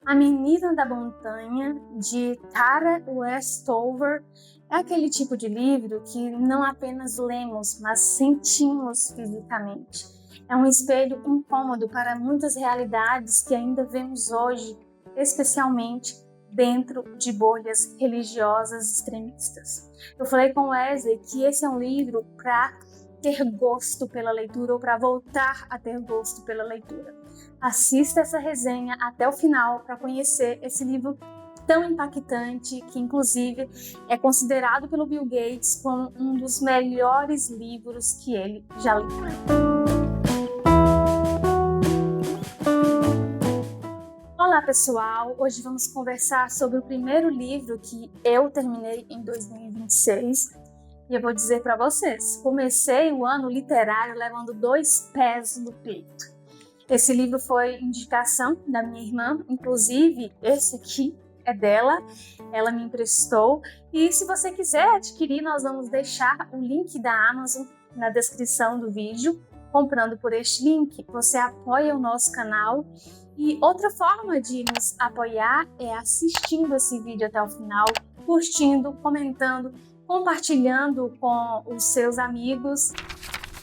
A Menina da Montanha, de Tara Westover, é aquele tipo de livro que não apenas lemos, mas sentimos fisicamente. É um espelho incômodo para muitas realidades que ainda vemos hoje, especialmente dentro de bolhas religiosas extremistas. Eu falei com Wesley que esse é um livro para ter gosto pela leitura ou para voltar a ter gosto pela leitura. Assista essa resenha até o final para conhecer esse livro tão impactante que, inclusive, é considerado pelo Bill Gates como um dos melhores livros que ele já leu. Olá pessoal, hoje vamos conversar sobre o primeiro livro que eu terminei em 2026 e eu vou dizer para vocês, comecei o ano literário levando 2 pés no peito. Esse livro foi indicação da minha irmã, inclusive esse aqui é dela, ela me emprestou e se você quiser adquirir nós vamos deixar o link da Amazon na descrição do vídeo. Comprando por este link, você apoia o nosso canal. E outra forma de nos apoiar é assistindo esse vídeo até o final, curtindo, comentando, compartilhando com os seus amigos.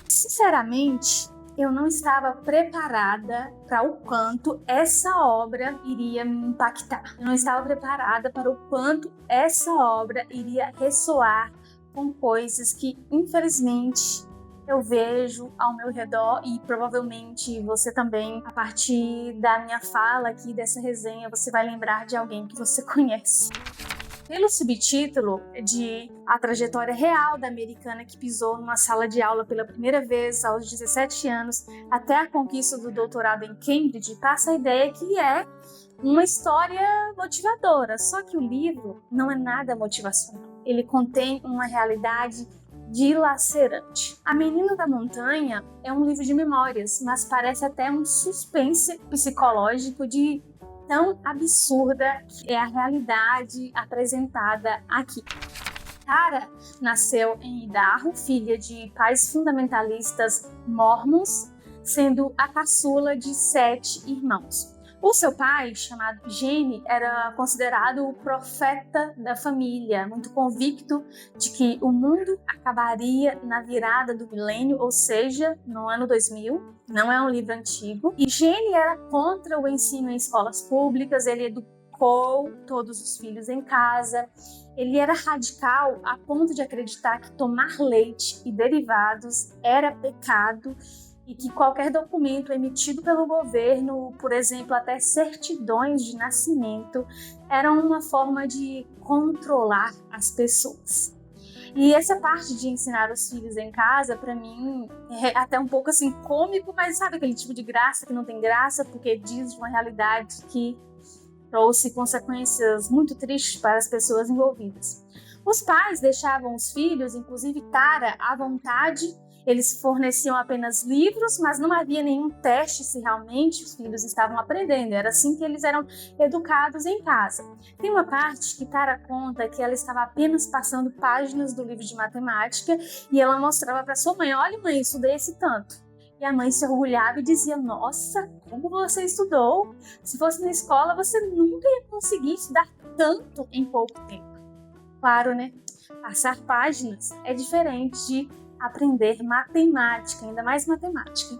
Sinceramente, eu não estava preparada para o quanto essa obra iria me impactar. Eu não estava preparada para o quanto essa obra iria ressoar com coisas que, infelizmente, eu vejo ao meu redor e provavelmente você também, a partir da minha fala aqui dessa resenha, você vai lembrar de alguém que você conhece. Pelo subtítulo de A Trajetória Real da Americana que pisou numa sala de aula pela primeira vez aos 17 anos até a conquista do doutorado em Cambridge, passa a ideia que é uma história motivadora, só que o livro não é nada motivacional. Ele contém uma realidade dilacerante. A Menina da Montanha é um livro de memórias, mas parece até um suspense psicológico de tão absurda que é a realidade apresentada aqui. Tara nasceu em Idaho, filha de pais fundamentalistas mormons, sendo a caçula de 7 irmãos. O seu pai, chamado Gene, era considerado o profeta da família, muito convicto de que o mundo acabaria na virada do milênio, ou seja, no ano 2000. Não é um livro antigo. E Gene era contra o ensino em escolas públicas, ele educou todos os filhos em casa. Ele era radical a ponto de acreditar que tomar leite e derivados era pecado e que qualquer documento emitido pelo governo, por exemplo, até certidões de nascimento, eram uma forma de controlar as pessoas. E essa parte de ensinar os filhos em casa, para mim, é até um pouco assim cômico, mas sabe aquele tipo de graça que não tem graça, porque diz de uma realidade que trouxe consequências muito tristes para as pessoas envolvidas. Os pais deixavam os filhos, inclusive Tara, à vontade. Eles forneciam apenas livros, mas não havia nenhum teste se realmente os filhos estavam aprendendo. Era assim que eles eram educados em casa. Tem uma parte que Tara conta que ela estava apenas passando páginas do livro de matemática e ela mostrava para sua mãe: olha mãe, estudei esse tanto. E a mãe se orgulhava e dizia: nossa, como você estudou? Se fosse na escola, você nunca ia conseguir estudar tanto em pouco tempo. Claro, né? Passar páginas é diferente de aprender matemática, ainda mais matemática.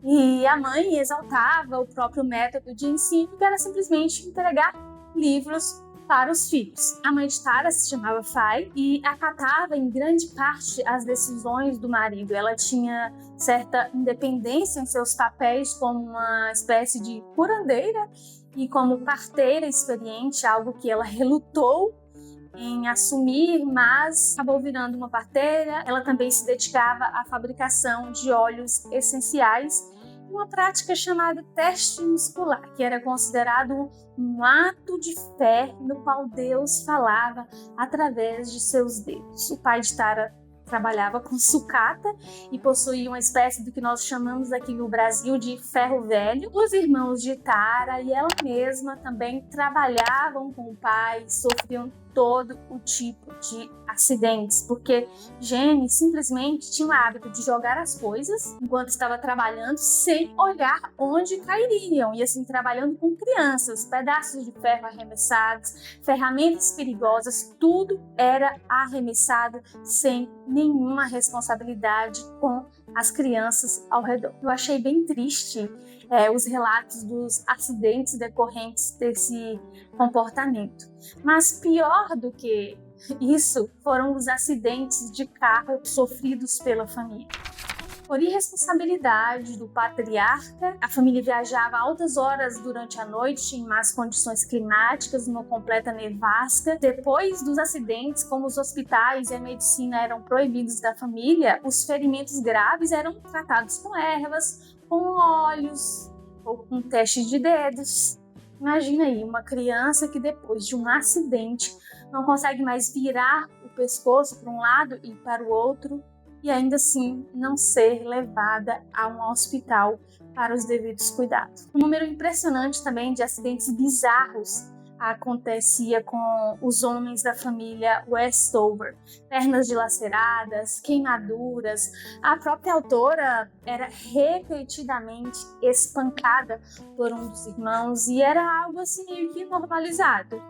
E a mãe exaltava o próprio método de ensino, que era simplesmente entregar livros para os filhos. A mãe de Tara se chamava Fay e acatava em grande parte as decisões do marido. Ela tinha certa independência em seus papéis como uma espécie de curandeira e como parteira experiente, algo que ela relutou em assumir, mas acabou virando uma parteira. Ela também se dedicava à fabricação de óleos essenciais, uma prática chamada teste muscular, que era considerado um ato de fé no qual Deus falava através de seus dedos. O pai de Tara trabalhava com sucata e possuía uma espécie do que nós chamamos aqui no Brasil de ferro velho. Os irmãos de Tara e ela mesma também trabalhavam com o pai, sofriam todo o tipo de acidentes, porque Jenny simplesmente tinha o hábito de jogar as coisas enquanto estava trabalhando sem olhar onde cairiam, e assim trabalhando com crianças, pedaços de ferro arremessados, ferramentas perigosas, tudo era arremessado sem nenhuma responsabilidade com as crianças ao redor. Eu achei bem triste os relatos dos acidentes decorrentes desse comportamento. Mas pior do que isso foram os acidentes de carro sofridos pela família. Por irresponsabilidade do patriarca, a família viajava altas horas durante a noite em más condições climáticas, numa completa nevasca. Depois dos acidentes, como os hospitais e a medicina eram proibidos da família, os ferimentos graves eram tratados com ervas, com óleos ou com testes de dedos. Imagina aí, uma criança que depois de um acidente não consegue mais virar o pescoço para um lado e para o outro, e ainda assim não ser levada a um hospital para os devidos cuidados. Um número impressionante também de acidentes bizarros acontecia com os homens da família Westover. Pernas dilaceradas, queimaduras. A própria autora era repetidamente espancada por um dos irmãos e era algo assim meio que normalizado.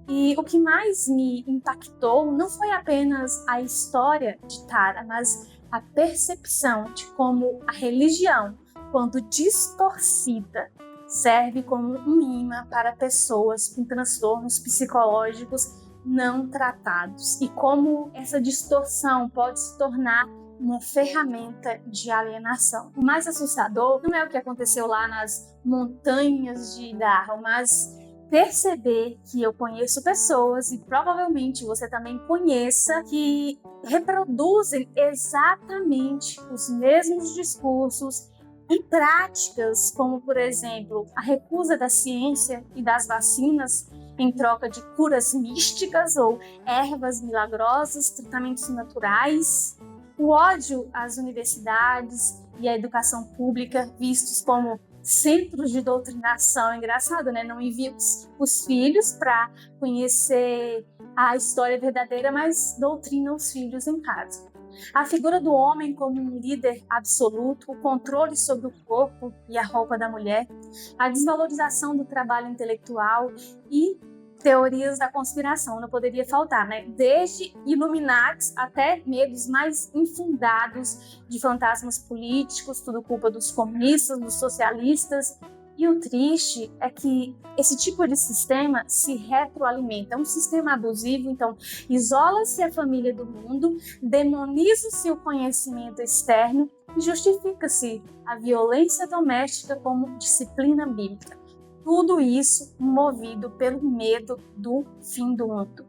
E o que mais me impactou não foi apenas a história de Tara, mas a percepção de como a religião, quando distorcida, serve como um imã para pessoas com transtornos psicológicos não tratados e como essa distorção pode se tornar uma ferramenta de alienação. O mais assustador não é o que aconteceu lá nas montanhas de Idaho, mas perceber que eu conheço pessoas, e provavelmente você também conheça, que reproduzem exatamente os mesmos discursos e práticas, como, por exemplo, a recusa da ciência e das vacinas em troca de curas místicas ou ervas milagrosas, tratamentos naturais, o ódio às universidades e à educação pública, vistos como centros de doutrinação. Engraçado, né? Não envia os filhos para conhecer a história verdadeira, mas doutrina os filhos em casa. A figura do homem como um líder absoluto, o controle sobre o corpo e a roupa da mulher, a desvalorização do trabalho intelectual e teorias da conspiração, não poderia faltar, né? Desde Illuminatis até medos mais infundados de fantasmas políticos, tudo culpa dos comunistas, dos socialistas. E o triste é que esse tipo de sistema se retroalimenta. É um sistema abusivo, então isola-se a família do mundo, demoniza-se o conhecimento externo e justifica-se a violência doméstica como disciplina bíblica. Tudo isso movido pelo medo do fim do mundo.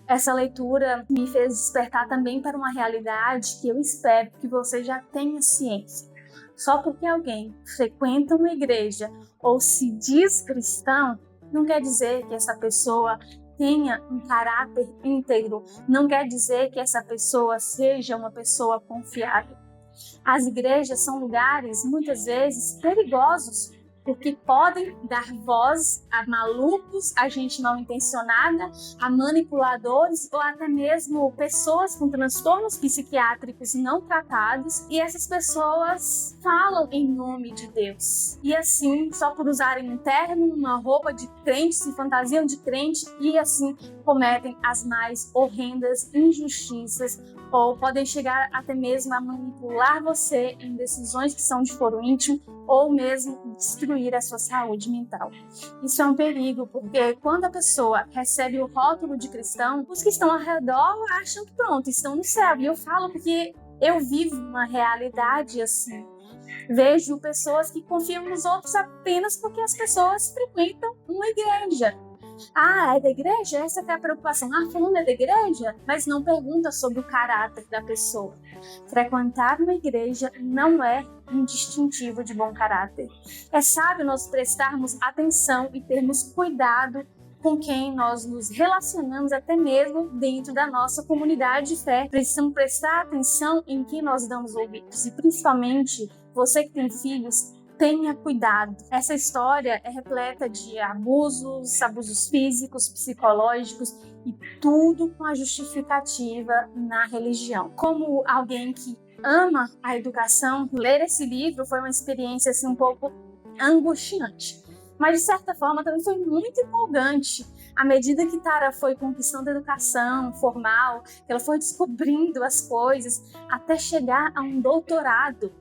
Essa leitura me fez despertar também para uma realidade que eu espero que você já tenha ciência. Só porque alguém frequenta uma igreja ou se diz cristão, não quer dizer que essa pessoa tenha um caráter íntegro, não quer dizer que essa pessoa seja uma pessoa confiável. As igrejas são lugares, muitas vezes, perigosos, porque podem dar voz a malucos, a gente mal intencionada, a manipuladores ou até mesmo pessoas com transtornos psiquiátricos não tratados, e essas pessoas falam em nome de Deus. E assim, só por usarem um terno, uma roupa de crente, se fantasiam de crente e assim cometem as mais horrendas injustiças, ou podem chegar até mesmo a manipular você em decisões que são de foro íntimo, ou mesmo destruir a sua saúde mental. Isso é um perigo, porque quando a pessoa recebe o rótulo de cristão, os que estão ao redor acham que pronto, estão no céu. E eu falo porque eu vivo uma realidade assim. Vejo pessoas que confiam nos outros apenas porque as pessoas frequentam uma igreja. Ah, é da igreja? Essa que é a preocupação. Ah, fulano é da igreja? Mas não pergunta sobre o caráter da pessoa. Frequentar uma igreja não é um distintivo de bom caráter. É sábio nós prestarmos atenção e termos cuidado com quem nós nos relacionamos, até mesmo dentro da nossa comunidade de fé. Precisamos prestar atenção em quem nós damos ouvidos. E principalmente, você que tem filhos, tenha cuidado. Essa história é repleta de abusos físicos, psicológicos e tudo com a justificativa na religião. Como alguém que ama a educação, ler esse livro foi uma experiência assim, um pouco angustiante. Mas, de certa forma, também foi muito empolgante. À medida que Tara foi conquistando a educação formal, que ela foi descobrindo as coisas, até chegar a um doutorado.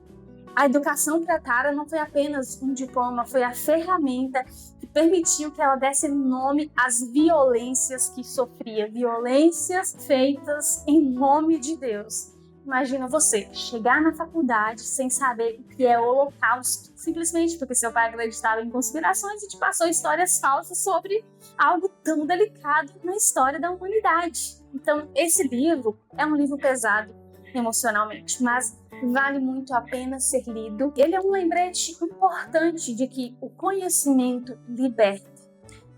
A educação para Tara não foi apenas um diploma, foi a ferramenta que permitiu que ela desse nome às violências que sofria, violências feitas em nome de Deus. Imagina você chegar na faculdade sem saber o que é o Holocausto, simplesmente porque seu pai acreditava em conspirações e te passou histórias falsas sobre algo tão delicado na história da humanidade. Então, esse livro é um livro pesado emocionalmente, mas vale muito a pena ser lido. Ele é um lembrete importante de que o conhecimento liberta,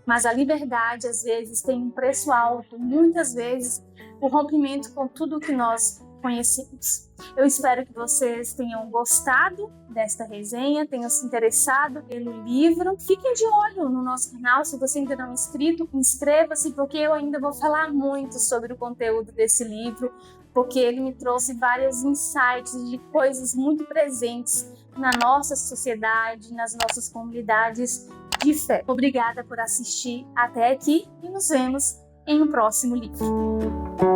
mas a liberdade às vezes tem um preço alto, muitas vezes o rompimento com tudo que nós conhecemos. Eu espero que vocês tenham gostado desta resenha, tenham se interessado pelo livro. Fiquem de olho no nosso canal, se você ainda não é inscrito, inscreva-se, porque eu ainda vou falar muito sobre o conteúdo desse livro, porque ele me trouxe vários insights de coisas muito presentes na nossa sociedade, nas nossas comunidades de fé. Obrigada por assistir até aqui e nos vemos em um próximo livro.